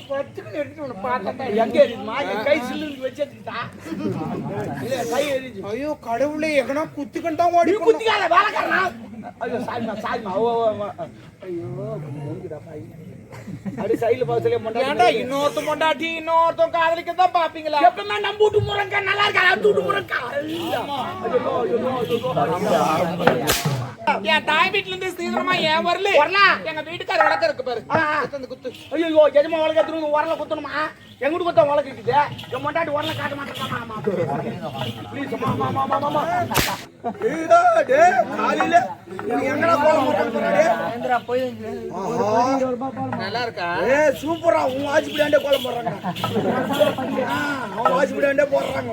பத்துக்கு எடுத்துட்டு உன்னை பார்த்தா எங்க எரியுதுமா? என் கை சில்லுன்னு வச்சு எடுத்துக்கிட்டா இல்ல கை எரியுது. ஐயோ கடவுளே, எங்கனா குத்துக்கிட்டு தான் ஓடி குத்திக்காத வேலைக்காரனா. ஐயோ சாரிமா ஐயோ அடி சைடுல பாசலே மொண்டாடா. இன்னொருத்த மொண்டாட்டி இன்னொருத்த காதலிக்க தான் பாப்பீங்களா? எப்பவுமே நம்ம வீட்டு முருங்கா நல்லா இருக்கா? அந்த வீட்டு முருங்கா என் தாய் வீட்டுல இருந்து சீக்கிரமா ஏன் வரல? எங்க வீட்டுக்கார வழக்கம் இருக்கு பாரு. குத்து. ஐயோ எஜமா வழக்கத்துல உரல குத்தணுமா? எங்க வீட்டு குத்த வழக்கு இருக்குது. என் மொண்டாட்டி உரல காட்ட மாட்டேன். நல்லா இருக்கா? சூப்பரா உன் வாஜ்பிடாண்டே கோலம் போடுறாங்க. வாஜ்பிடாண்டே போடுறாங்க.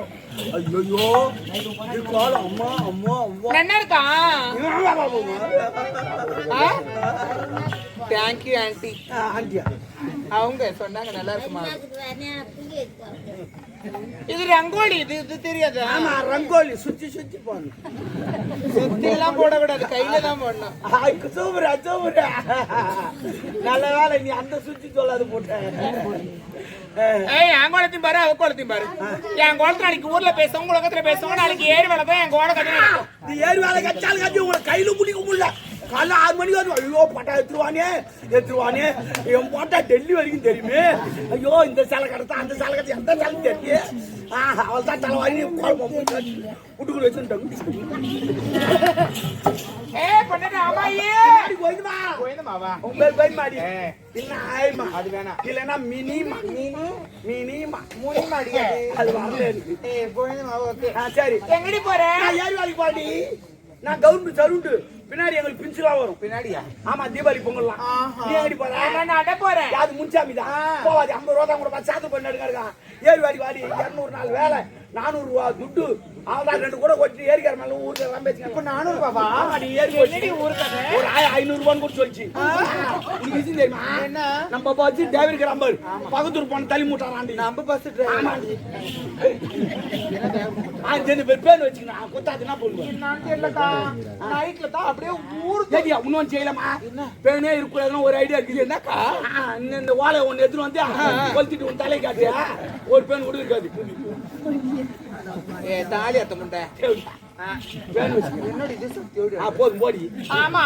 ஐயோ கோலம் அம்மா அம்மா அம்மா என்ன இருக்கா? Thank you aunty. ஆண்டியா அவங்க சொன்னாங்க நல்லா இருக்குமா? இது ரங்கோலி. இது தெரியாது. ஆமா ரங்கோலி. சுத்தி சுத்தி போடணும். சுத்தி எல்லாம் போடக்கூடாது, கையில தான் போடணும். சூப்பரா சூப்பரா. நல்ல வேலை நீ அந்த சுத்தி சொல்லாது போட்ட. ஏய் என் கோலத்தையும் பாரு, அவ கோலத்தையும் பாரு. என் கோலத்துல நாளைக்கு ஊர்ல பேசுவோம், உலகத்துல பேசுவோம். நாளைக்கு ஏறு வேலை தான் என் கோல கட்டி நடக்கும். இது ஏறு வேலை கச்சாலும் கட்டி உங்களை கையில பிடிக்க முடியல. காலைல 6 மணிக்கு வந்து ஐயோ பட்டா எடுத்துருவானே என் போட்டா டெல்லி வரைக்கும் தெரியுமே. ஐயோ இந்த சேலை கடத்தா அந்த சேலை கடத்த எந்த சேலை தெரியும். அவள் தான் தலைவாரி விட்டுக்குள்ள வச்சுட்டாங்க. எங்கடி போறேன்? நான் கவுண்ட் சருண்டு பின்னாடி எங்களுக்கு பின்சிலா வரும். பின்னாடியா? ஆமா தீபாவளி பொங்கல்லாம். நீ எங்கடி போற? நான் அட போறேன். அது முன்சாமி தான். போவாது 50 ரூபா தான் கூட சாத்து பண்ணி இருக்கான். ஏறி வாடி 200 நாள் வேலை 400 ரூபா துட்டு. அவதான் 2 கூட கொட்டி ஏறிக்கார மேல ஊருக்கு எல்லாம் பேசுங்க. இப்ப 400 ரூபாவா? ஆமா நீ ஏறி கொட்டி ஊருக்கு ஒரு 500 ரூபான்னு கூட சொல்லிச்சு. நீ விசி தெரியுமா? என்ன நம்ம பாத்து டிரைவர் கிராம்பர் பக்கத்தூர் போன தள்ளி மூட்டாராண்டி. நம்ம பஸ் டிரைவர். ஆமாண்டி. ஜெனி பேர் வச்சுக்கணும். குத்தாதுன்னா போடுவேன். நான் தெரியலக்கா. நைட்ல தான் அப்படியே ஊர் தெரியா இன்னும் செய்யலாமா? பேனே இருக்கக்கூடாதுன்னு ஒரு ஐடியா இருக்குது. என்னக்கா இந்த வாழை ஒன்று எடுத்துட்டு வந்து கொளுத்திட்டு உன் தலை காட்டியா ஒரு பேன் கூட இருக்காது. தாலி அத்த முண்டை போதும் போடி. ஆமா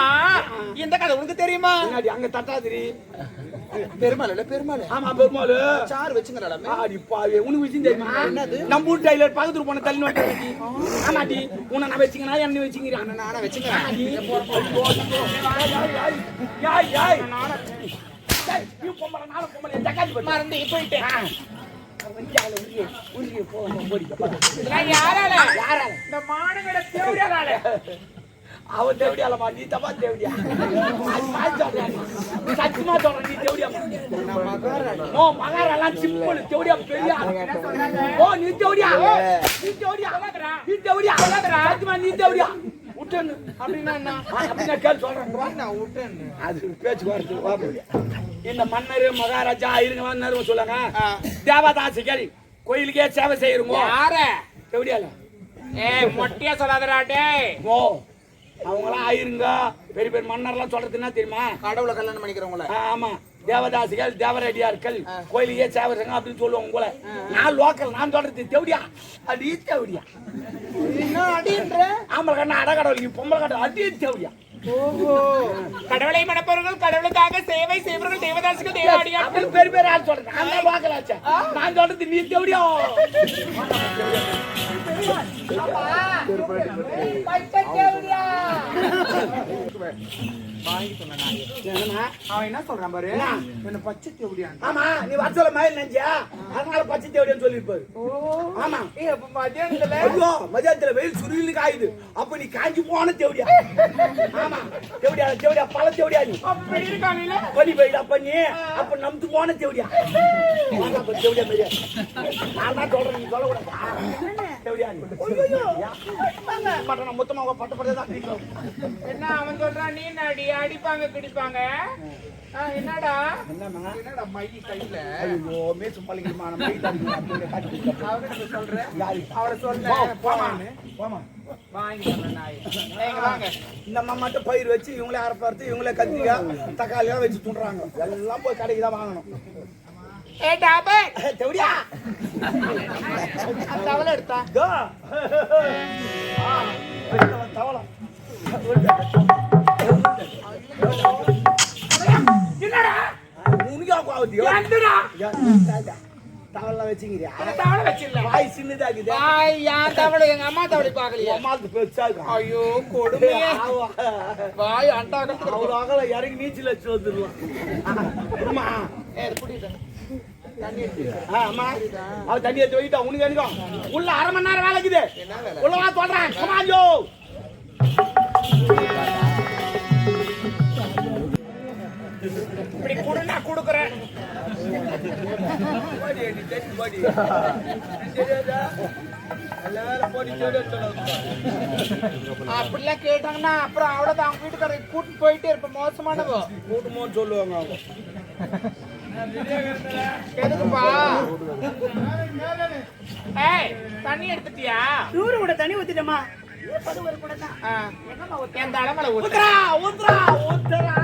இந்த கதை உனக்கு தெரியுமா? அங்க தட்டாதிரி பெருமாள். ஆமா பெருமாள் சார் வச்சுங்களா? உனக்கு விஷயம் தெரியுமா? நம்ம ஊர் டைலர் பக்கத்துல போன தள்ளி நோட்டி. ஆமாடி உன்னை நான் வச்சுக்கனா என்ன வச்சுக்கிறேன்? நானா வச்சுக்கிறேன். மறந்து போயிட்டேன். அவன் தேவடியாலமா நீ தப்பா தேவடியா? சத்தியமா சொல்றேன் நீ தேவடியா? மகாரெல்லாம் சிம்பிள் தேவடியா பெரியா. ஓ நீ தேவடியா? சத்தியமா நீ தேவடியா? விட்டேன்னு அப்படின்னா என்ன? அப்படின்னா கேட்டு சொல்றேன். அது பேச்சு வருது. இந்த மன்னர் மகாராஜா இருங்க சொல்லுங்க. தேவதாசிகள் கோயிலுக்கே சேவை செய்யறோங்க. யார தேவடியால? மொட்டையா சொல்லாதராட்டே. ஓ அவங்களாம் ஆயிருங்க பெரிய பெரிய மன்னர்லாம் சொல்றது என்ன தெரியுமா? கடவுளை கல்யாணம் பண்ணிக்கிறவங்கள. ஆமா தேவதாசிகள் தேவரடியார்கள் கோயிலுக்கே சேவை செய்யுங்க அப்படின்னு சொல்லுவாங்க உங்களை. நான் லோக்கல் நான் சொல்றது தேவடியா. அடி தேவடியா என்ன அடின்ற? ஆம்பளை கண்ணா அட கடவுள் நீ பொம்பளை கடவுள் அடி தேவடியா. ஓஹோ கடவுளை மணப்பவர்கள் கடவுளுக்காக சேவை செய்வர்கள் தேவதாசிகள் தேவடியார்கள் பெரிய பெரிய ஆள் சொல்றேன். அந்த லோக்கல் ஆச்சா நான் சொல்றது நீ தேவடியா. அவன் என்ன சொல்றான் பாரு, என்ன பச்சை தேவடியா? ஆமா நீ வச்சல மயில் நெஞ்சா அதனால பச்சை தேவடியான்னு சொல்லிருப்பாரு. ஆமா மதியானத்துல ஐயோ மதியானத்துல வெயில் சுருளி காயுது. அப்ப நீ காஞ்சி போன தேவடியா. ஆமா தேவடியா தேவடியா பல தேவடியா நீ அப்படி இருக்கானே பனி போயிடா பண்ணி அப்ப நம்பு போன தேவடியா. தேவடியா மாதிரியா நான் தான் சொல்றேன் நீ சொல்லக்கூடாது. மொத்தமாக பட்டப்பட்டதான் என்ன அவன் சொல்றான் நீ அடி அடிப்பாங்க கிடிப்பாங்க என்னடா என்னடா மை கையில ஐயோ மேசு பள்ளிக்குமான மை அவரை சொல்றேன் அவரை சொல்றேன் போமா வாங்கி வாங்க இந்த அம்மா மட்டும் பயிர் வச்சு இவங்களே அரைப்பறுத்து இவங்களே கத்திரிக்காய் தக்காளியெல்லாம் வச்சு துண்டுறாங்க எல்லாம் போய் கடைக்கு தான் வாங்கணும் ஏ டாபே தெவடியா தவளை எடுத்தா தவளை என்னடா உனக்கு ஆகுது என்னடா தவளை வச்சுக்கிறியா தவளை வச்சில்ல வாய் சின்னதாக்குது வாய் ஏன் தவளை எங்க அம்மா தவளை பாக்கலையா அம்மாவுக்கு பெருசா இருக்கு ஐயோ கொடுமையே வாய் அண்டாகத்துல அவ்வளோ அகல இறங்கி நீச்சல் வச்சு வந்துடலாம் அம்மா அம்மா அவ தண்ணி எடுத்து வைட்டா உனக்கு எனக்கும் உள்ள அரை மணி நேரம் வேலை இருக்குது உள்ளவா சொல்றேன் கமாஞ்சோ இப்படி குடு நான் குடுக்குறேன் அப்படிலாம் கேட்டாங்கன்னா அப்புறம் அவ்வளவுதான் அவங்க வீட்டுக்கார கூட்டு போயிட்டே இருப்ப மோசமானவோ கூட்டமோன்னு சொல்லுவாங்க அவங்க எதுக்குப்பா ஏய் தண்ணி எடுத்துட்டியா நூறு கூட தண்ணி ஊத்திட்டமா என் தலைமலை ஊத்துறா ஊத்துறா ஊத்துறா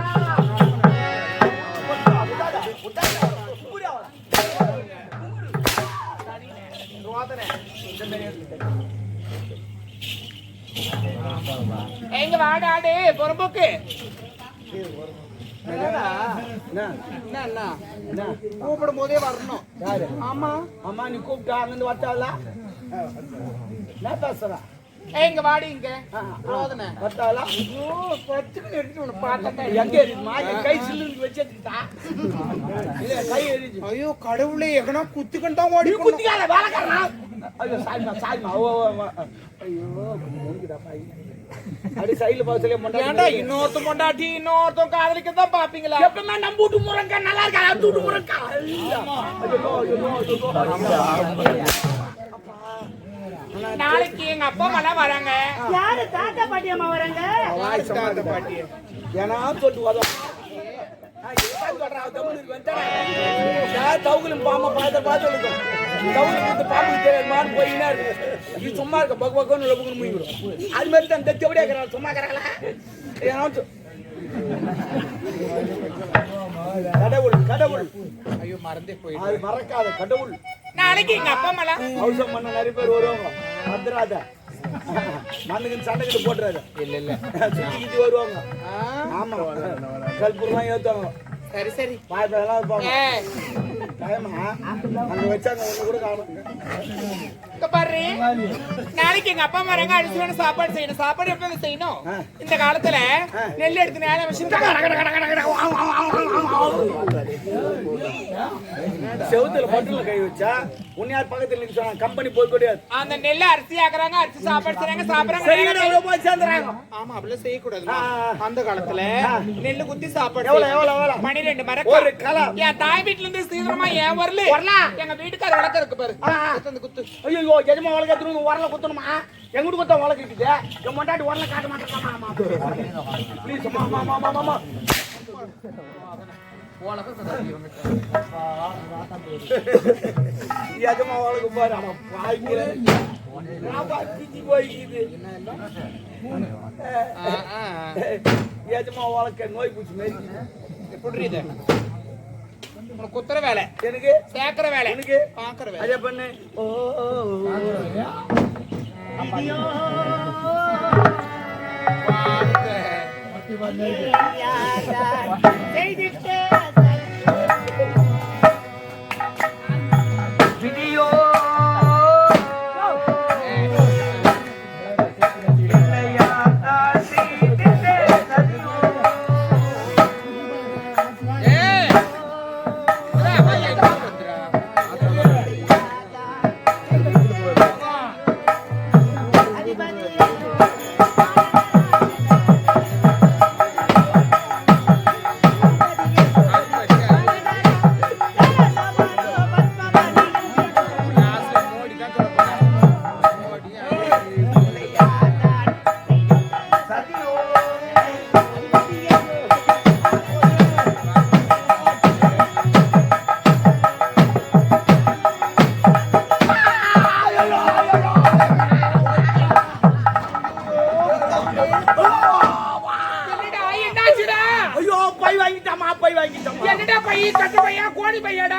எங்க வாடாடு பொறம்போக்கு கூப்பிடும் போதே வரணும் ஆமா அம்மா நீ கூப்பிட்டா அங்கிருந்து வட்டால நான் பேசுறேன் எங்க வாடி இங்க வட்டாலா எங்க எரியுமா கை சில்லுக்கு வச்சுட்டா கை எரிஞ்சு ஐயோ கடவுளே எங்கனா குத்துக்கிட்டு தான் ஓடி குத்திக்காத வேலைக்காரனா ஐயோ சாய்மா சாய்மா ஐயோ அடி சைடுல பாசலே ஏன்டா இன்னொருத்த பொண்டாட்டி இன்னொருத்தன் காதலிக்க தான் பாப்பீங்களா எப்பவுமே நம்ம வீட்டு முருங்கா நல்லா இருக்கா அந்த வீட்டு முருங்கா நாளைக்கு எங்க அப்பா அம்மா வராங்க யாரு தாத்தா பாட்டி அம்மா வராங்க தாத்தா பாட்டி ஏன்னா சொல்லிட்டு வரோம் தவுகளும் பாம்பை பார்த்து பார்த்து தவுளுக்கு பாம்புக்கு தெரியாதுமான்னு போயின்னா இருக்கு இது சும்மா இருக்க பக்கு பக்கம் லபுக்குன்னு முடிஞ்சிடும் அது மாதிரி தான் தச்சு எப்படியா இருக்கிறாங்க சும்மா இருக்கிறாங்களா கடவுள் கடவுள் ஐயோ மறந்தே போய் அது மறக்காத கடவுள் நாளைக்கு எங்க அப்பா அம்மா அவசரம் பண்ண நிறைய பேர் வருவாங்க மந்திராத மண்ணுக்கு சண்டை கிட்ட போட்டுறாரு இல்ல இல்ல சுத்திக்கிட்டு வருவாங்க ஆமா கல்பூர்லாம் ஏத்துவாங்க சரி சரி பாய்ப்பெல்லாம் இருப்பாங்க அங்க வச்சாங்க ஒண்ணு கூட காணும் பாரு நாளைக்கு எங்க அப்பா வராங்க அரிசியான சாப்பாடு செய்யணும் சாப்பாடு எப்ப செய்யணும் இந்த காலத்துல நெல் எடுத்து நேர மிஷின் செவுத்துல பட்டுல கை வச்சா உன்னையார் பக்கத்துல நிக்க சொன்னாங்க கம்பெனி போய் கூடாது அந்த நெல்ல அரிசி ஆக்குறாங்க அரிசி சாப்பாடு செய்றாங்க சாப்பிடுறாங்க போய் சேர்ந்துறாங்க ஆமா அப்படிலாம் செய்யக்கூடாது அந்த காலத்துல நெல்லு குத்தி சாப்பாடு எவ்வளவு எவ்வளவு எவ்வளவு 12 மரக்கா ஒரு கலா என் தாய் வீட்டுல இருந்து சீக்கிரமா ஏன் வரல எங்க வீட்டுக்கார விளக்க இருக்கு பாரு குத்து ஐயோ எஜமா வழக்கு எடுத்துட்டு உரல குத்தணுமா எங்கிட்ட குத்த வழக்கு இருக்குது என் மொண்டாட்டி உரல காட்ட மாட்டேன் ப்ளீஸ் மாமா எஜமா வழக்கு பாரு அவன் பாய்க்கிறேன் போய்க்குது எஜமா வழக்க நோய் பூச்சி மாரி எப்படி இது குத்துற வேலை எனக்கு சேர்க்கிற வேலை எனக்கு பாக்குற வேலை அதே பண்ணு ஓ வீடியோ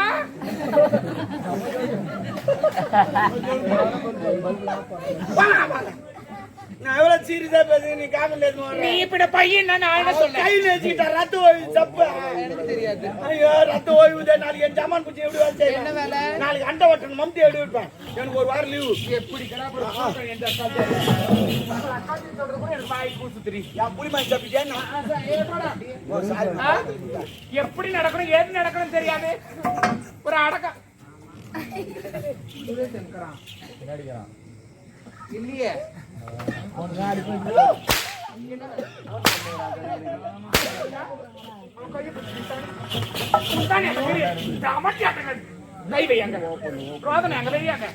போறியா? நான் எவ்வளவு சீரியஸா பேசுறேன் நீ காமெடி நீ இப்படி பையன் நான் என்ன சொன்னேன்? கை நேசிக்கிட்ட ரத்த ஓய்வு தப்பு எனக்கு தெரியாது. ஐயோ ரத்த ஓய்வு நாளைக்கு என் ஜாமான் பூச்சி எப்படி வந்து என்ன வேலை? நாளைக்கு அண்டை வட்டன் மம்தி எப்படி வைப்பேன் எனக்கு ஒரு வாரம் லீவு எப்படி எப்படி நடக்கணும் ஏது நடக்கணும் தெரியாது. ஒரு அடக்கம் இல்லையே. கை வையாங்க ரோதனை அங்க வையாங்க.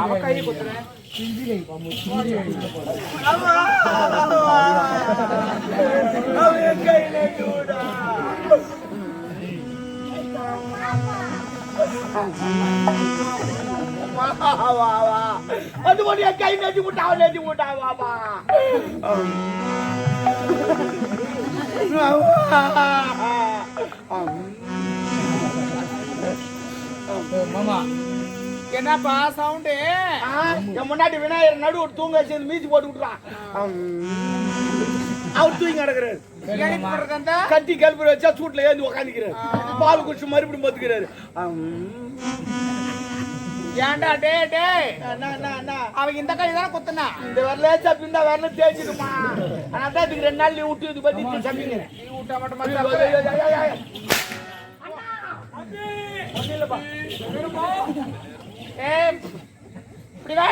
அவ கை குத்துறேன் அது ஒரு கை நேசி விட்டாவா மாமா. என்னப்பா சவுண்டு? என் முன்னாடி விநாயகர் நடு ஒரு தூங்க சேர்ந்து மீச்சு போட்டு விட்டுறான். அவர் தூங்கி கிடக்குறாரு. கட்டி கல்புரை வச்சா சூட்ல ஏந்து உக்காந்துக்கிறாரு. பால் குடிச்சு மறுபடியும் பத்துக்கிறாரு. ஏன்டா டே டே அவன் இந்த கை தானே குத்துனா? இந்த வரல இந்த வரல தேய்ச்சிடுமா. ஆனா தான் இதுக்கு 2 நாள் விட்டு இது பத்தி சமைங்க. நீ விட்டா மட்டும்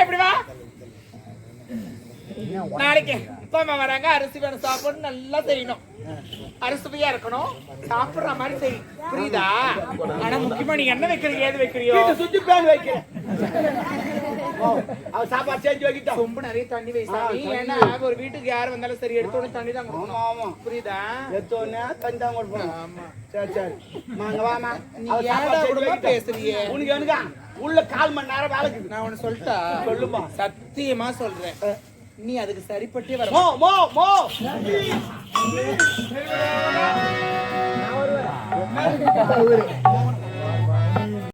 இப்படி வா. நாளைக்கு இப்ப வராங்க. அரிசி வேணும் சாப்பாடு நல்லா செய்யணும். அரிசியா இருக்கணும். சாப்பிடுற மாதிரி செய்யும். புரியுதா? ஆனா முக்கியமா நீ என்ன வைக்கிறீங்க ஏது வைக்கிறியோ சுத்தி பேன் வைக்கிறேன். அவ சாப்பாடு செஞ்சு வைக்கிட்டோம். ரொம்ப நிறைய தண்ணி வை சாமி. ஏன்னா ஒரு வீட்டுக்கு யார் வந்தாலும் சரி எடுத்தோடனே தண்ணி தான் கொடுக்கணும். ஆமா புரியுதா? எடுத்தோடனே தண்ணி தான் கொடுப்போம். ஆமா. சரி வாங்க வாமா. நீ ஏன்டா கூட பேசுறியே? உனக்கு எனக்கா உள்ள 1/4 மணி நேரம் வேலை இருக்குது. நான் உனக்கு சொல்லிட்டா? சொல்லுமா. சத்தியமா சொல்றேன். நீ அதுக்கு சரிப்பட்டே வர. மோ மோ மோ நான் வருவேன்.